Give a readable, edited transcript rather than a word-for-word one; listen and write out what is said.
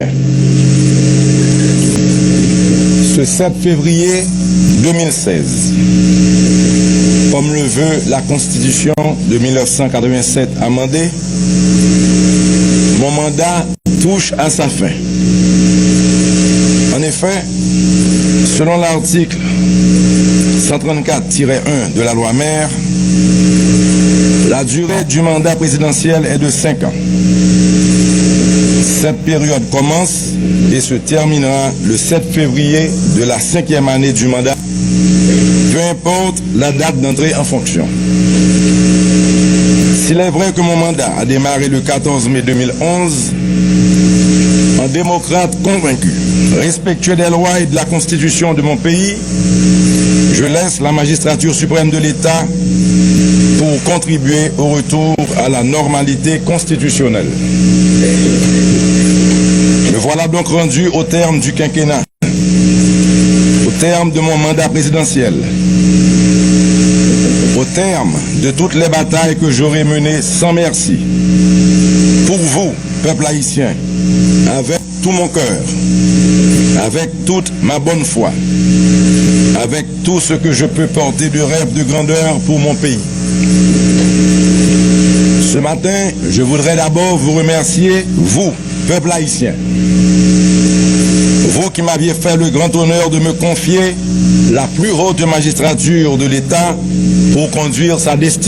Ce 7 février 2016, comme le veut la Constitution de 1987 amendée, mon mandat touche à sa fin. En effet, selon l'article 134-1 de la loi mère, la durée du mandat présidentiel est de 5 ans. Cette période commence et se terminera le 7 février de la 5e année du mandat, peu importe la date d'entrée en fonction. S'il est vrai que mon mandat a démarré le 14 mai 2011, en démocrate convaincu, respectueux des lois et de la Constitution de mon pays, je laisse la magistrature suprême de l'État pour contribuer au retour à la normalité constitutionnelle. Me voilà donc rendu au terme du quinquennat, au terme de mon mandat présidentiel, au terme de toutes les batailles que j'aurai menées sans merci, pour vous, peuple haïtien, avec tout mon cœur, avec toute ma bonne foi, avec tout ce que je peux porter de rêve de grandeur pour mon pays. Ce matin, je voudrais d'abord vous remercier, vous, peuple haïtien. Vous qui m'aviez fait le grand honneur de me confier la plus haute magistrature de l'État pour conduire sa destinée.